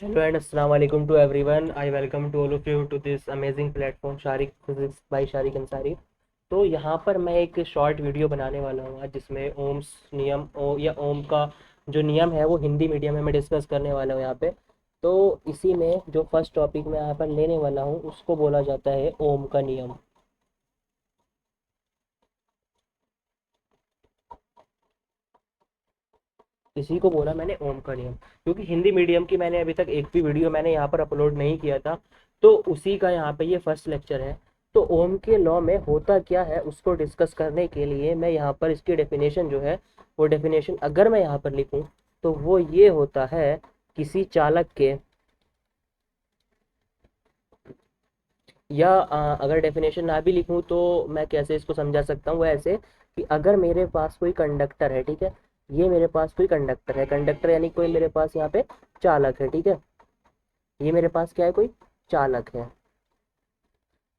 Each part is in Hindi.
Hello and assalamu alaikum to everyone. I welcome to all of you to this amazing platform Sharik Physics by Sharik Ansari. तो यहाँ पर मैं एक शॉर्ट वीडियो बनाने वाला हूँ आज, जिसमें ओम्स नियम या ओम का जो नियम है वो हिंदी मीडियम में मैं डिस्कस करने वाला हूँ यहाँ पे। तो इसी में जो फर्स्ट टॉपिक मैं यहाँ पर लेने वाला हूँ उसको बोला जाता है ओम का नियम। इसी को बोला मैंने ओम का नियम, क्योंकि हिंदी मीडियम की मैंने अभी तक एक भी वीडियो मैंने यहाँ पर अपलोड नहीं किया था। तो उसी का यहाँ पे ये फर्स्ट लेक्चर है। तो ओम के लॉ में होता क्या है उसको डिस्कस करने के लिए मैं यहाँ पर इसकी डेफिनेशन जो है वो डेफिनेशन अगर मैं यहाँ पर लिखूँ तो वो ये होता है किसी चालक के या अगर डेफिनेशन ना भी लिखूँ तो मैं कैसे इसको समझा सकता हूँ, वो ऐसे कि अगर मेरे पास कोई कंडक्टर है, ठीक है, ये मेरे पास कोई कंडक्टर है, कंडक्टर यानी कोई मेरे पास यहाँ पे चालक है, ठीक है, ये मेरे पास क्या है, कोई चालक है।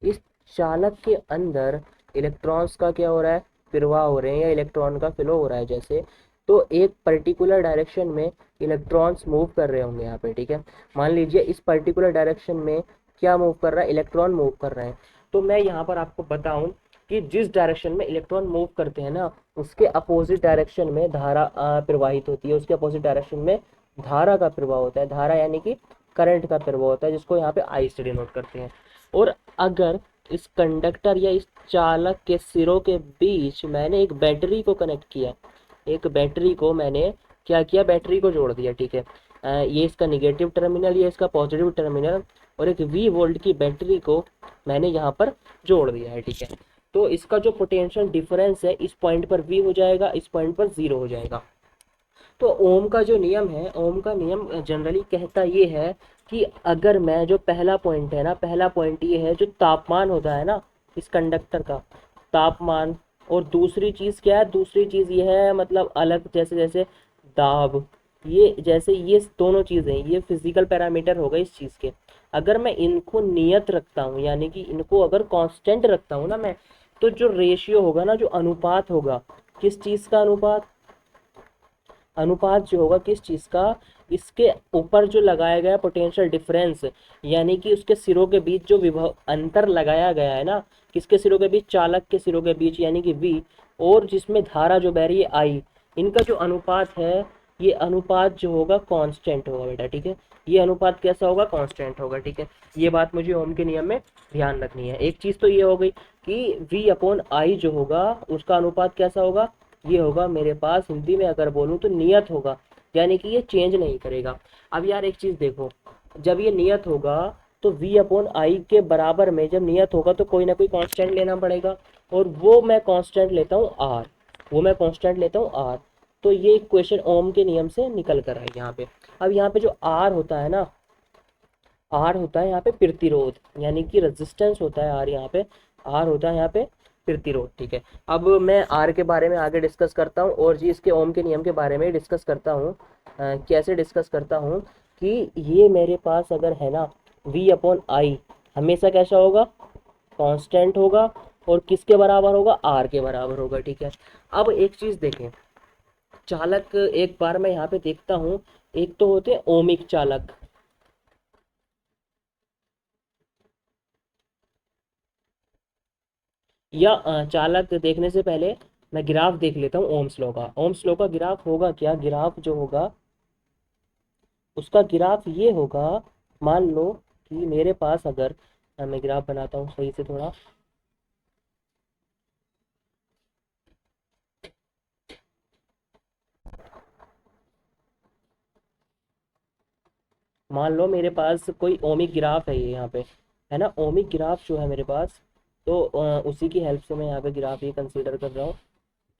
इस चालक के अंदर इलेक्ट्रॉन्स का क्या हो रहा है, प्रवाह हो रहे हैं या इलेक्ट्रॉन का फ्लो हो रहा है जैसे। तो एक पर्टिकुलर डायरेक्शन में इलेक्ट्रॉन्स मूव कर रहे होंगे यहाँ पे, ठीक है। मान लीजिए इस पर्टिकुलर डायरेक्शन में क्या मूव कर रहा है, इलेक्ट्रॉन मूव कर रहे हैं। तो मैं यहाँ पर आपको बताऊं कि जिस डायरेक्शन में इलेक्ट्रॉन मूव करते हैं ना, उसके अपोजिट डायरेक्शन में धारा प्रवाहित होती है, उसके अपोजिट डायरेक्शन में धारा का प्रवाह होता है। धारा यानी कि करंट का प्रवाह होता है, जिसको यहाँ पे आई से डिनोट करते हैं। और अगर इस कंडक्टर या इस चालक के सिरों के बीच मैंने एक बैटरी को कनेक्ट किया, एक बैटरी को मैंने क्या किया, बैटरी को जोड़ दिया, ठीक है। ये इसका निगेटिव टर्मिनल, ये इसका पॉजिटिव टर्मिनल, और एक वी वोल्ट की बैटरी को मैंने यहाँ पर जोड़ दिया है, ठीक है। तो इसका जो पोटेंशियल डिफरेंस है इस पॉइंट पर वी हो जाएगा, इस पॉइंट पर जीरो हो जाएगा। तो ओम का जो नियम है, ओम का नियम जनरली कहता ये है कि अगर मैं जो पहला पॉइंट है ना, पहला पॉइंट ये है जो तापमान होता है ना इस कंडक्टर का, तापमान। और दूसरी चीज़ क्या है, दूसरी चीज़ ये है मतलब अलग, जैसे जैसे दाब, ये जैसे ये दोनों चीज़ें ये फिजिकल पैरामीटर हो गए इस चीज़ के। अगर मैं इनको नियत रखता हूँ यानी कि इनको अगर कांस्टेंट रखता हूँ ना मैं, तो जो रेशियो होगा ना, जो अनुपात होगा, किस चीज़ का अनुपात, अनुपात जो होगा किस चीज़ का, इसके ऊपर जो लगाया गया पोटेंशियल डिफरेंस, यानी कि उसके सिरों के बीच जो विभव अंतर लगाया गया है ना, किसके सिरों के बीच, चालक के सिरों के बीच यानी कि वी, और जिसमें धारा जो बह रही है आई, इनका जो अनुपात है, ये अनुपात जो होगा कांस्टेंट होगा बेटा, ठीक है। ये अनुपात कैसा होगा, कांस्टेंट होगा, ठीक है। ये बात मुझे ओम के नियम में ध्यान रखनी है। एक चीज़ तो ये हो गई कि वी अपॉन आई जो होगा उसका अनुपात कैसा होगा, ये होगा मेरे पास, हिंदी में अगर बोलूँ तो नियत होगा, यानी कि ये चेंज नहीं करेगा। अब यार एक चीज़ देखो, जब ये नियत होगा तो v अपॉन आई के बराबर में जब नियत होगा तो कोई ना कोई कांस्टेंट लेना पड़ेगा, और वो मैं कांस्टेंट लेता हूँ r, वो मैं कांस्टेंट लेता हूँ r। तो ये इक्वेशन ओम के नियम से निकल कर आई यहाँ पे। अब यहाँ पे जो r होता है ना, आर होता है यहाँ पे प्रतिरोध, यानी कि रेजिस्टेंस होता है आर यहाँ पे, आर होता है यहाँ पे प्रतिरोध, ठीक है। अब मैं आर के बारे में आगे डिस्कस करता हूँ और जी इसके ओम के नियम के बारे में डिस्कस करता हूँ। कैसे डिस्कस करता हूँ कि ये मेरे पास अगर है ना, वी अपॉन आई हमेशा कैसा होगा, कांस्टेंट होगा, और किसके बराबर होगा, आर के बराबर होगा, ठीक है। अब एक चीज़ देखें, चालक एक बार मैं यहाँ पे देखता हूँ, एक तो होते हैं ओमिक चालक, या चालक देखने से पहले मैं ग्राफ देख लेता हूँ ओम्स लॉ का। ओम्स लॉ का ग्राफ होगा क्या, ग्राफ जो होगा उसका ग्राफ ये होगा, मान लो कि मेरे पास अगर मैं ग्राफ बनाता हूँ सही से थोड़ा, मान लो मेरे पास कोई ओमिक ग्राफ है, ये यहाँ पे है ना, ओमिक ग्राफ जो है मेरे पास। तो उसी की हेल्प से मैं यहाँ पे ग्राफ ये कंसीडर कर रहा हूँ।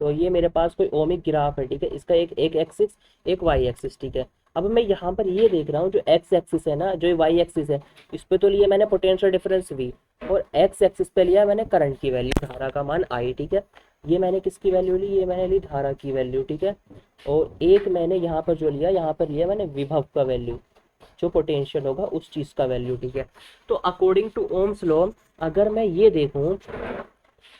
तो ये मेरे पास कोई ओमिक ग्राफ है, ठीक है, इसका एक एक एक्सिस, एक वाई एक्सिस, ठीक है। अब मैं यहाँ पर ये देख रहा हूँ जो एक्स एक्सिस है ना, जो वाई एक्सिस है, इस पे तो लिया मैंने पोटेंशियल डिफरेंस वी, और एक्स एक्सिस पे लिया मैंने करंट की वैल्यू, धारा का मान आई, ठीक है। ये मैंने किसकी वैल्यू ली, ये मैंने ली धारा की वैल्यू, ठीक है। और एक मैंने यहाँ पर जो लिया, यहाँ पर लिया मैंने विभव का वैल्यू, जो पोटेंशियल होगा उस चीज़ का वैल्यू, ठीक है। तो अकॉर्डिंग टू ओम्स लॉ अगर मैं ये देखूँ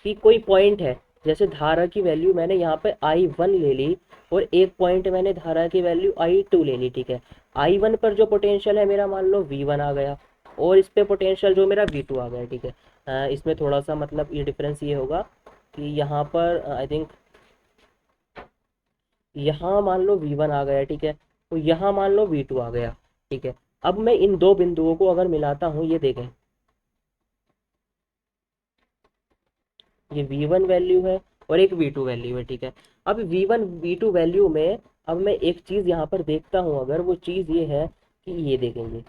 कि कोई पॉइंट है, जैसे धारा की वैल्यू मैंने यहाँ पे I1 ले ली और एक पॉइंट मैंने धारा की वैल्यू I2 ले ली, ठीक है। I1 पर जो पोटेंशियल है मेरा मान लो V1 आ गया और इस पे पोटेंशियल जो मेरा V2 आ गया, ठीक है। इसमें थोड़ा सा मतलब ये डिफरेंस ये होगा कि यहाँ पर आई थिंक यहाँ मान लो V1 आ गया, ठीक है, तो यहाँ मान लो V2 आ गया, ठीक है। अब मैं इन दो बिंदुओं को अगर मिलाता हूँ, ये देखें, ये V1 वैल्यू है और एक V2 वैल्यू है, ठीक है। अब V1 V2 वैल्यू में अब मैं एक चीज़ यहाँ पर देखता हूँ, अगर वो चीज़ ये है कि ये देखेंगे,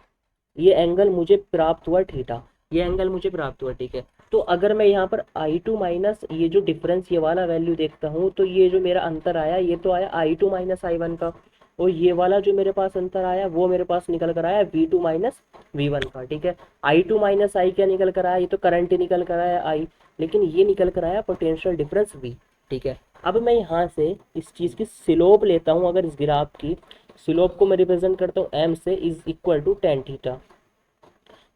ये एंगल मुझे प्राप्त हुआ थीटा, ये एंगल मुझे प्राप्त हुआ, ठीक है। तो अगर मैं यहाँ पर I2 माइनस ये जो डिफरेंस ये वाला वैल्यू देखता हूँ, तो ये जो मेरा अंतर आया ये तो आया I2 माइनस I1 का, और ये वाला जो मेरे पास अंतर आया वो मेरे पास निकल कर आया V2 माइनस V1 का, ठीक है। I2 माइनस I क्या निकल कर आया, ये तो करंट ही निकल कर आया I, लेकिन ये निकल कर आया पोटेंशियल डिफरेंस V, ठीक है। अब मैं यहाँ से इस चीज़ की स्लोप लेता हूँ, अगर इस ग्राफ की स्लोप को मैं रिप्रेजेंट करता हूँ m से, is equal to ten theta,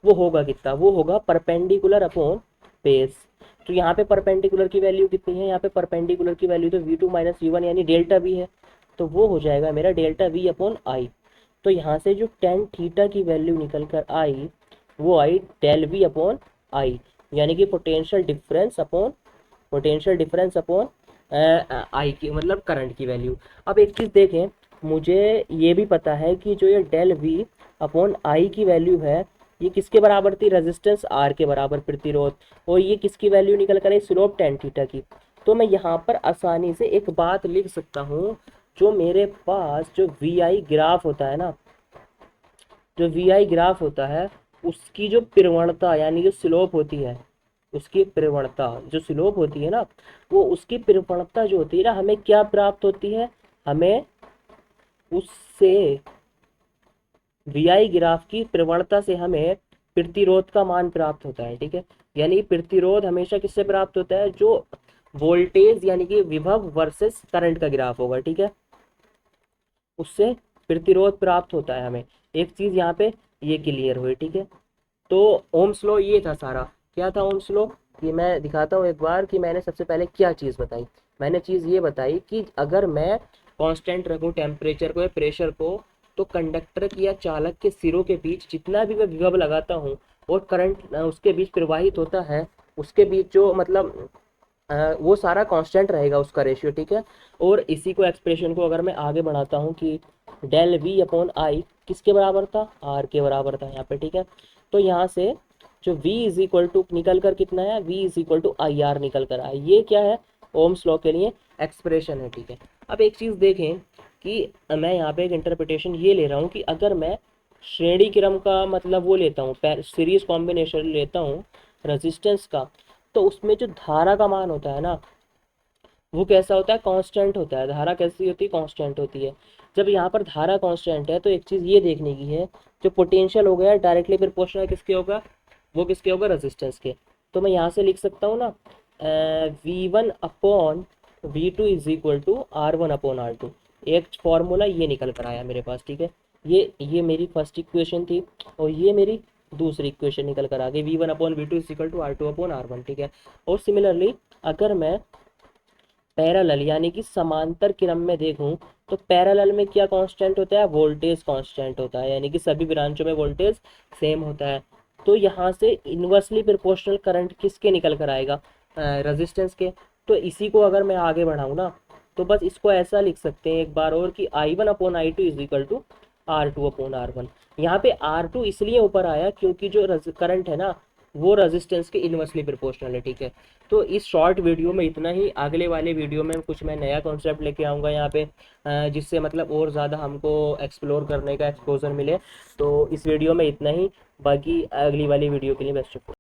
वो होगा कितना, वो होगा परपेंडिकुलर अपॉन बेस। तो यहाँ पे परपेंडिकुलर की वैल्यू कितनी है, यहाँ पे परपेंडिकुलर की वैल्यू तो V2 माइनस V1 यानी डेल्टा V है, तो वो हो जाएगा मेरा डेल्टा V अपॉन आई। तो यहाँ से जो टेन थीटा की वैल्यू निकल कर आई वो आई डेल V अपॉन आई, यानी कि पोटेंशियल डिफरेंस अपॉन आई की मतलब करंट की वैल्यू। अब एक चीज़ देखें, मुझे ये भी पता है कि जो ये डेल V अपॉन आई की वैल्यू है ये किसके बराबर थी, रेजिस्टेंस आर के बराबर प्रतिरोध, और ये किसकी वैल्यू निकल कर आई, स्लोप टेन थीटा की। तो मैं यहाँ पर आसानी से एक बात लिख सकता हूँ, जो मेरे पास जो वी आई ग्राफ होता है ना, जो वी आई ग्राफ होता है उसकी जो प्रवणता यानी जो स्लोप होती है, उसकी प्रवणता जो स्लोप होती है ना, वो उसकी प्रवणता जो होती है ना, हमें क्या प्राप्त होती है, हमें उससे वी आई ग्राफ की प्रवणता से हमें प्रतिरोध का मान प्राप्त होता है, ठीक है। यानी प्रतिरोध हमेशा किससे प्राप्त होता है, जो वोल्टेज यानी कि विभव वर्सेस करंट का ग्राफ होगा, ठीक है, उससे प्रतिरोध प्राप्त होता है हमें। एक चीज यहाँ पे ये क्लियर हुई, ठीक है। तो ओम्स लॉ ये था सारा, क्या था ओम्स लॉ, ये मैं दिखाता हूँ एक बार कि मैंने सबसे पहले क्या चीज़ बताई। मैंने चीज़ ये बताई कि अगर मैं कांस्टेंट रखूँ टेम्परेचर को या प्रेशर को, तो कंडक्टर की या चालक के सिरों के बीच जितना भी मैं विभव लगाता हूँ और करंट उसके बीच प्रवाहित होता है, उसके बीच जो मतलब वो सारा कांस्टेंट रहेगा उसका रेशियो, ठीक है। और इसी को एक्सप्रेशन को अगर मैं आगे बढ़ाता हूँ कि डेल वी अपॉन आई किसके बराबर था, आर के बराबर था यहाँ पे, ठीक है। तो यहाँ से जो v इज इक्वल टू निकल कर कितना है, v is equal to I R निकल कर आया, ये क्या है, ओम्स लॉ के लिए एक्सप्रेशन है, ठीक है। अब एक चीज़ देखें कि मैं यहाँ पे एक इंटरप्रिटेशन ये ले रहा हूँ कि अगर मैं श्रेणी क्रम का मतलब वो लेता हूँ, सीरीज कॉम्बिनेशन लेता हूँ रेजिस्टेंस का, तो उसमें जो धारा का मान होता है ना, वो कैसा होता है, कांस्टेंट होता है। धारा कैसी होती है, कांस्टेंट होती है। जब यहाँ पर धारा कांस्टेंट है तो एक चीज़ ये देखने की है, जो पोटेंशियल हो गया डायरेक्टली प्रोपोर्शनल किसके होगा, वो किसके होगा, रेजिस्टेंस के। तो मैं यहाँ से लिख सकता हूँ ना, V1 upon V2 is equal to R1 upon R2। एक फॉर्मूला ये निकल कर आया मेरे पास, ठीक है। ये मेरी फर्स्ट इक्वेशन थी और ये मेरी दूसरी इक्वेशन निकल कर आ गई, V1 upon V2 is equal to R2 upon R1, ठीक है। और सिमिलरली अगर मैं पैरेलल यानी कि समांतर क्रम में देखूं, तो पैरेलल में क्या कांस्टेंट होता है, वोल्टेज कांस्टेंट होता है, यानी कि सभी ब्रांचों में वोल्टेज सेम होता है। तो यहाँ से इन्वर्सली प्रोपोर्शनल करंट किसके निकल कर आएगा, रेजिस्टेंस के। तो इसी को अगर मैं आगे बढ़ाऊँ ना, तो बस इसको ऐसा लिख सकते हैं एक बार और कि I1 upon I2 is equal to R2 upon R1। यहाँ पे R2 इसलिए ऊपर आया क्योंकि जो करंट है ना, वो रेजिस्टेंस के इन्वर्सली प्रोपोर्शनल है, ठीक है। तो इस शॉर्ट वीडियो में इतना ही, अगले वाले वीडियो में कुछ मैं नया कॉन्सेप्ट लेके आऊँगा यहाँ पे, जिससे मतलब और ज़्यादा हमको एक्सप्लोर करने का एक्सपोजर मिले। तो इस वीडियो में इतना ही, बाकी अगली वाली वीडियो के लिए बेस्ट ऑफ।